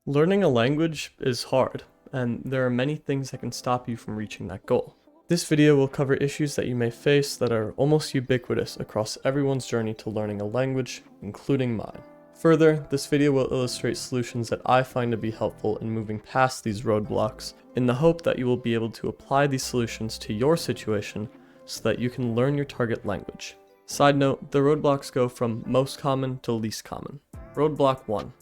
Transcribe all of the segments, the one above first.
Learning a language is hard, and there are many things that can stop you from reaching that goal. This video will cover issues that you may face that are almost ubiquitous across everyone's journey to learning a language, including mine. Further, this video will illustrate solutions that I find to be helpful in moving past these roadblocks, in the hope that you will be able to apply these solutions to your situation so that you can learn your target language. Side note, the roadblocks go from most common to least common. Roadblock 1.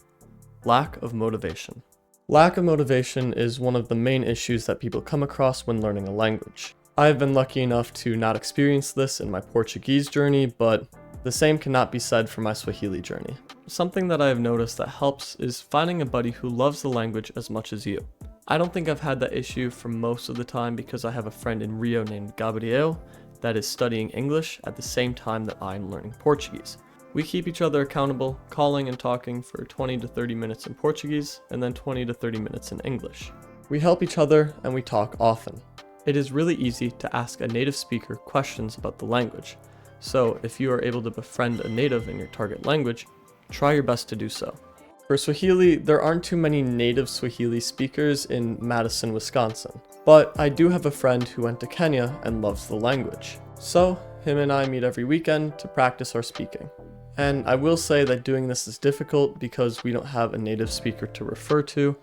Lack of motivation. Lack of motivation is one of the main issues that people come across when learning a language. I have been lucky enough to not experience this in my Portuguese journey, but the same cannot be said for my Swahili journey. Something that I have noticed that helps is finding a buddy who loves the language as much as you. I don't think I've had that issue for most of the time because I have a friend in Rio named Gabriel that is studying English at the same time that I'm learning Portuguese. We keep each other accountable, calling and talking for 20 to 30 minutes in Portuguese and then 20 to 30 minutes in English. We help each other and we talk often. It is really easy to ask a native speaker questions about the language, so if you are able to befriend a native in your target language, try your best to do so. For Swahili, there aren't too many native Swahili speakers in Madison, Wisconsin, but I do have a friend who went to Kenya and loves the language. So, him and I meet every weekend to practice our speaking. And I will say that doing this is difficult because we don't have a native speaker to refer to,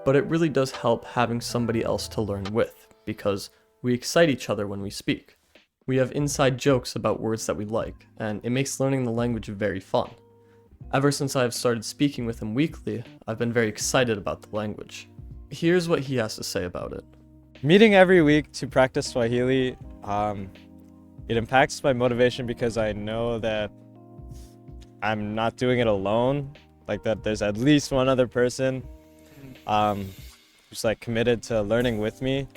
but it really does help having somebody else to learn with, because we excite each other when we speak. We have inside jokes about words that we like, and it makes learning the language very fun. Ever since I have started speaking with him weekly, I've been very excited about the language. Here's what he has to say about it. Meeting every week to practice Swahili, it impacts my motivation because I know that I'm not doing it alone, like that there's at least one other person who's like committed to learning with me.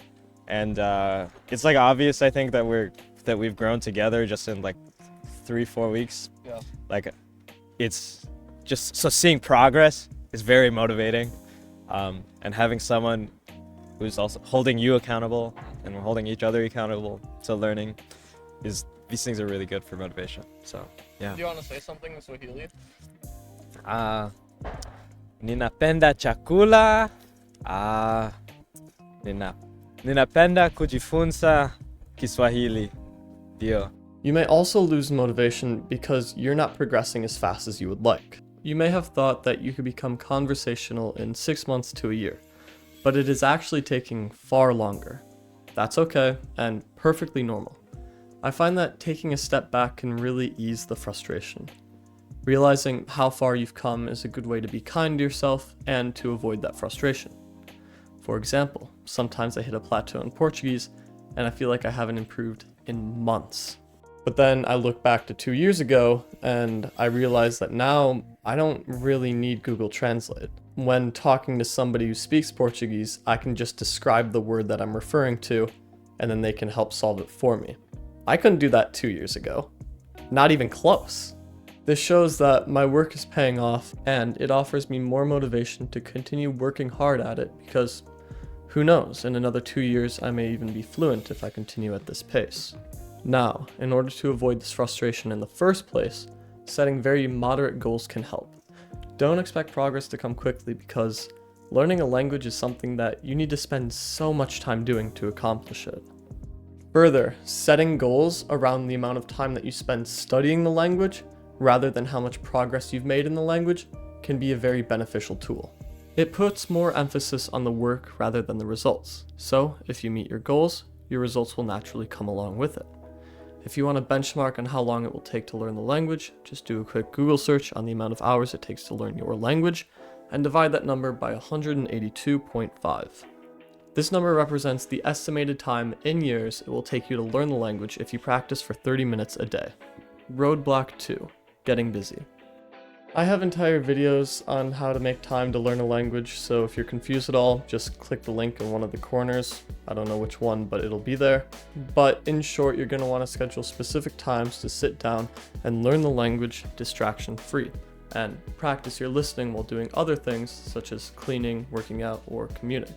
And it's like obvious, I think, that we've grown together just in like 3-4 weeks. Yeah. Like it's just, so seeing progress is very motivating. And having someone who's also holding you accountable and we're holding each other accountable to learning, these things are really good for motivation. So yeah. Do you want to say something in Swahili? Ninapenda chakula. Ninapenda kujifunza Kiswahili. Dio. You may also lose motivation because you're not progressing as fast as you would like. You may have thought that you could become conversational in 6 months to a year, but it is actually taking far longer. That's okay and perfectly normal. I find that taking a step back can really ease the frustration. Realizing how far you've come is a good way to be kind to yourself and to avoid that frustration. For example, sometimes I hit a plateau in Portuguese and I feel like I haven't improved in months. But then I look back to 2 years ago and I realize that now I don't really need Google Translate. When talking to somebody who speaks Portuguese, I can just describe the word that I'm referring to and then they can help solve it for me. I couldn't do that 2 years ago. Not even close. This shows that my work is paying off and it offers me more motivation to continue working hard at it because who knows, in another 2 years I may even be fluent if I continue at this pace. Now, in order to avoid this frustration in the first place, setting very moderate goals can help. Don't expect progress to come quickly because learning a language is something that you need to spend so much time doing to accomplish it. Further, setting goals around the amount of time that you spend studying the language rather than how much progress you've made in the language can be a very beneficial tool. It puts more emphasis on the work rather than the results. So, if you meet your goals, your results will naturally come along with it. If you want to benchmark on how long it will take to learn the language, just do a quick Google search on the amount of hours it takes to learn your language and divide that number by 182.5. This number represents the estimated time in years it will take you to learn the language if you practice for 30 minutes a day. Roadblock 2. Getting busy. I have entire videos on how to make time to learn a language, so if you're confused at all, just click the link in one of the corners. I don't know which one, but it'll be there. But in short, you're going to want to schedule specific times to sit down and learn the language distraction-free, and practice your listening while doing other things such as cleaning, working out, or commuting.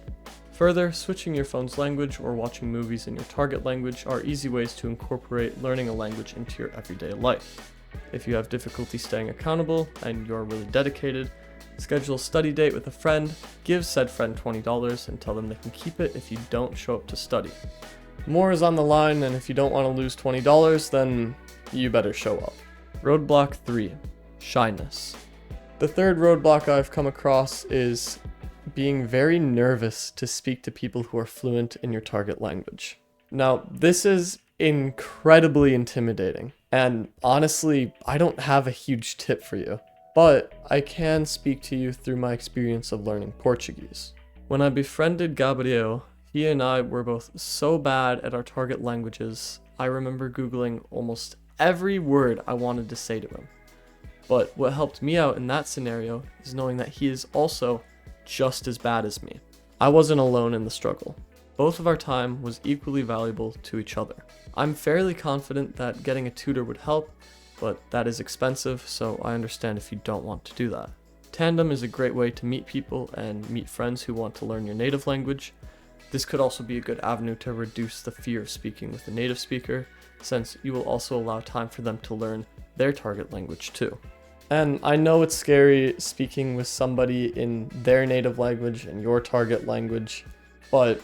Further, switching your phone's language or watching movies in your target language are easy ways to incorporate learning a language into your everyday life. If you have difficulty staying accountable and you're really dedicated, Schedule a study date with a friend, give said friend $20 and tell them they can keep it if you don't show up to study. More is on the line, and if you don't want to lose $20, then you better show up. Roadblock 3. Shyness. The third roadblock I've come across is being very nervous to speak to people who are fluent in your target language. Now, this is incredibly intimidating, and honestly, I don't have a huge tip for you, but I can speak to you through my experience of learning Portuguese. When I befriended Gabriel, he and I were both so bad at our target languages, I remember Googling almost every word I wanted to say to him. But what helped me out in that scenario is knowing that he is also just as bad as me. I wasn't alone in the struggle. Both of our time was equally valuable to each other. I'm fairly confident that getting a tutor would help, but that is expensive, so I understand if you don't want to do that. Tandem is a great way to meet people and meet friends who want to learn your native language. This could also be a good avenue to reduce the fear of speaking with a native speaker, since you will also allow time for them to learn their target language too. And I know it's scary speaking with somebody in their native language and your target language, but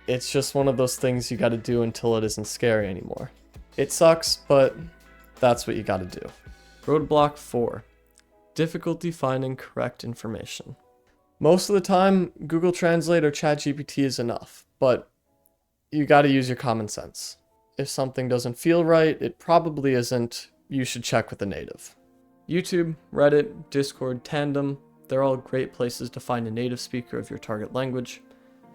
it's just one of those things you gotta do until it isn't scary anymore. It sucks, but that's what you gotta do. Roadblock 4. Difficulty finding correct information. Most of the time, Google Translate or ChatGPT is enough, but you gotta use your common sense. If something doesn't feel right, it probably isn't. You should check with a native. YouTube, Reddit, Discord, Tandem, they're all great places to find a native speaker of your target language.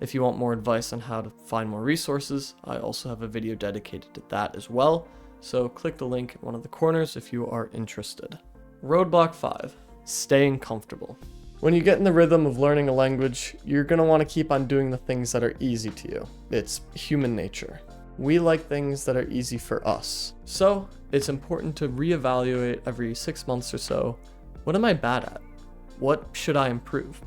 If you want more advice on how to find more resources, I also have a video dedicated to that as well, so click the link in one of the corners if you are interested. Roadblock 5. Staying comfortable. When you get in the rhythm of learning a language, you're going to want to keep on doing the things that are easy to you. It's human nature. We like things that are easy for us. So, it's important to reevaluate every 6 months or so. What am I bad at? What should I improve?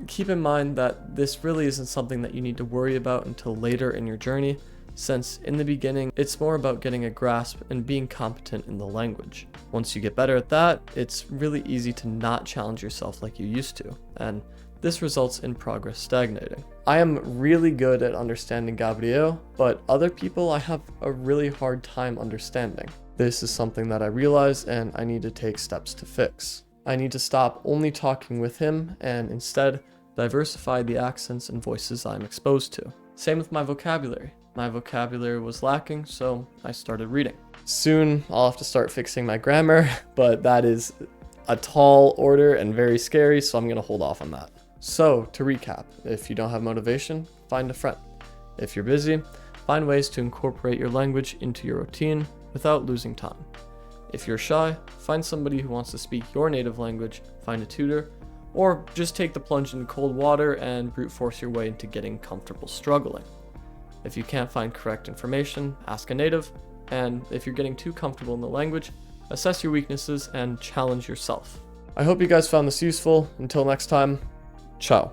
Keep in mind that this really isn't something that you need to worry about until later in your journey, since in the beginning, it's more about getting a grasp and being competent in the language. Once you get better at that, it's really easy to not challenge yourself like you used to, and this results in progress stagnating. I am really good at understanding Gabriel, but other people I have a really hard time understanding. This is something that I realize and I need to take steps to fix. I need to stop only talking with him and instead diversify the accents and voices I'm exposed to. Same with my vocabulary. My vocabulary was lacking, so I started reading. Soon, I'll have to start fixing my grammar, but that is a tall order and very scary, so I'm gonna hold off on that. So, to recap, if you don't have motivation, find a friend. If you're busy, find ways to incorporate your language into your routine without losing time. If you're shy, find somebody who wants to speak your native language, find a tutor, or just take the plunge into cold water and brute force your way into getting comfortable struggling. If you can't find correct information, ask a native, and if you're getting too comfortable in the language, assess your weaknesses and challenge yourself. I hope you guys found this useful. Until next time, ciao.